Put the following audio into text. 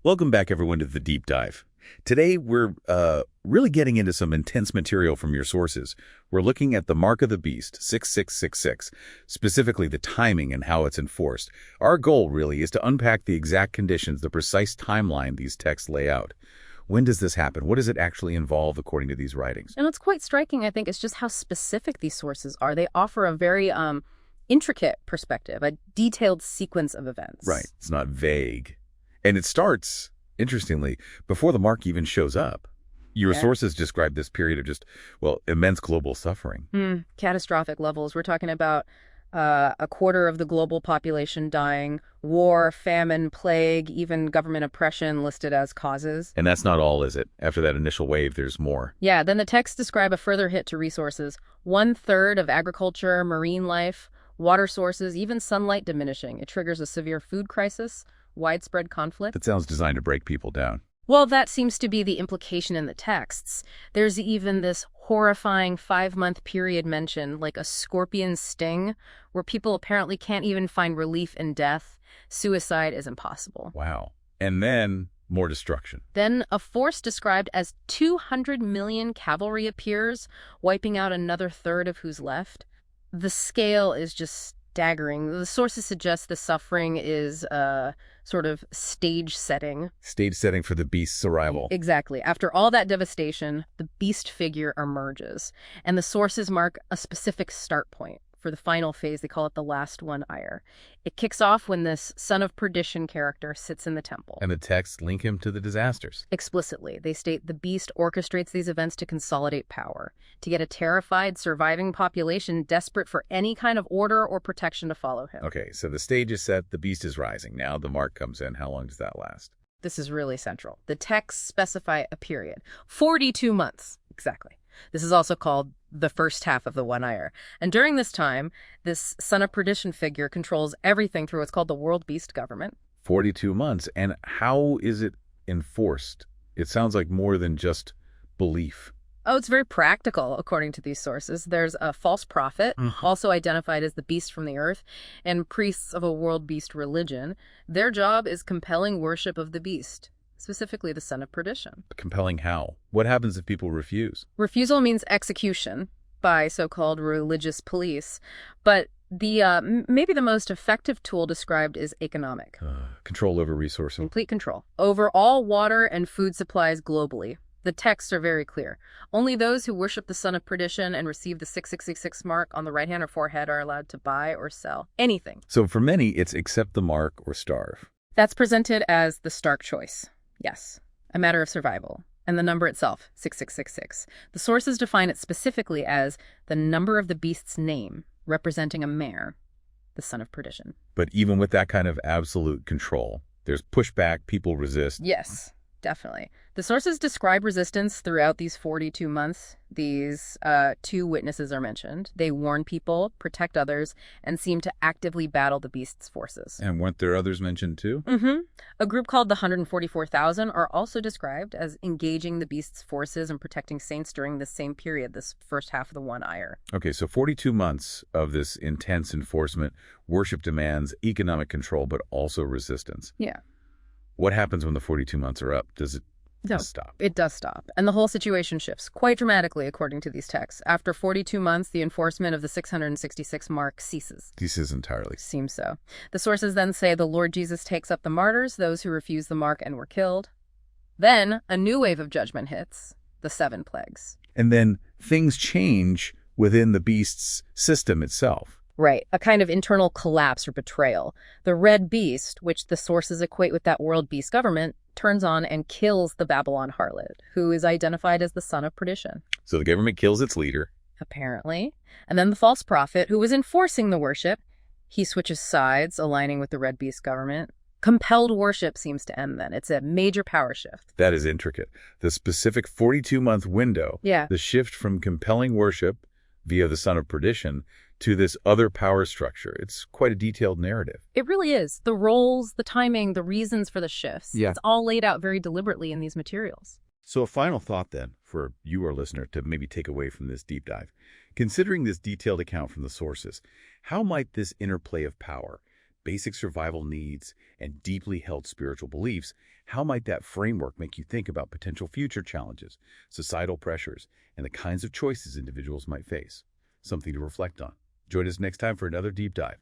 Welcome back, everyone, to the Deep Dive. Today, we're really getting into some intense material from your sources. We're looking at the Mark of the Beast, 6666, specifically the timing and how it's enforced. Our goal, really, is to unpack the exact conditions, the precise timeline these texts lay out. When does this happen? What does it actually involve, according to these writings? And what's quite striking, I think, is just how specific these sources are. They offer a very intricate perspective, a detailed sequence of events. Right. It's not vague. And it starts, interestingly, before the mark even shows up. Your sources describe this period of just, immense global suffering. Catastrophic levels. We're talking about a quarter of the global population dying, war, famine, plague, even government oppression listed as causes. And that's not all, is it? After that initial wave, there's more. Yeah, then the texts describe a further hit to resources. 1/3 of agriculture, marine life, water sources, even sunlight diminishing. It triggers a severe food crisis, widespread conflict. That sounds designed to break people down. Well, that seems to be the implication in the texts. There's even this horrifying 5-month period mentioned, like a scorpion sting, where people apparently can't even find relief in death. Suicide is impossible. Wow. And then more destruction. Then a force described as 200 million cavalry appears, wiping out another third of who's left. The scale is just staggering. The sources suggest the suffering is sort of stage setting. Stage setting for the beast's arrival. Exactly. After all that devastation, the beast figure emerges, and the sources mark a specific start point for the final phase. They call it the last one ire. It kicks off when this son of perdition character sits in the temple. And the texts link him to the disasters. Explicitly, they state the beast orchestrates these events to consolidate power, to get a terrified, surviving population desperate for any kind of order or protection to follow him. Okay, so the stage is set, the beast is rising. Now the mark comes in. How long does that last? This is really central. The texts specify a period, 42 months, exactly. This is also called the first half of the one ire. And during this time, this son of perdition figure controls everything through what's called the world beast government. 42 months. And how is it enforced? It sounds like more than just belief. Oh, it's very practical, according to these sources. There's a false prophet, also identified as the beast from the earth, and priests of a world beast religion. Their job is compelling worship of the beast, specifically the son of perdition. Compelling how? What happens if people refuse? Refusal means execution by so-called religious police, but the maybe the most effective tool described is economic. Control over resources. Complete control over all water and food supplies globally. The texts are very clear. Only those who worship the son of perdition and receive the 6666 mark on the right hand or forehead are allowed to buy or sell anything. So for many, it's accept the mark or starve. That's presented as the stark choice. Yes, a matter of survival. And the number itself, 6666. The sources define it specifically as the number of the beast's name, representing a mare, the son of perdition. But even with that kind of absolute control, there's pushback, people resist. Yes, definitely. The sources describe resistance throughout these 42 months. These 2 witnesses are mentioned. They warn people, protect others, and seem to actively battle the beast's forces. And weren't there others mentioned too? A group called the 144,000 are also described as engaging the beast's forces and protecting saints during this same period, this first half of the one ire. Okay, so 42 months of this intense enforcement, worship demands, economic control, but also resistance. Yeah. What happens when the 42 months are up? Does it stop? It does stop. And the whole situation shifts quite dramatically, according to these texts. After 42 months, the enforcement of the 666 mark ceases. Ceases entirely. Seems so. The sources then say the Lord Jesus takes up the martyrs, those who refused the mark and were killed. Then a new wave of judgment hits, the 7 plagues. And then things change within the beast's system itself. Right, a kind of internal collapse or betrayal. The red beast, which the sources equate with that world beast government, turns on and kills the Babylon harlot, who is identified as the son of perdition. So the government kills its leader. Apparently. And then the false prophet, who was enforcing the worship, he switches sides, aligning with the red beast government. Compelled worship seems to end then. It's a major power shift. That is intricate. The specific 42-month window, the shift from compelling worship via the son of perdition to this other power structure. It's quite a detailed narrative. It really is. The roles, the timing, the reasons for the shifts. It's all laid out very deliberately in these materials. So a final thought then for you, our listener, to maybe take away from this deep dive. Considering this detailed account from the sources, how might this interplay of power, basic survival needs, and deeply held spiritual beliefs, how might that framework make you think about potential future challenges, societal pressures, and the kinds of choices individuals might face? Something to reflect on. Join us next time for another deep dive.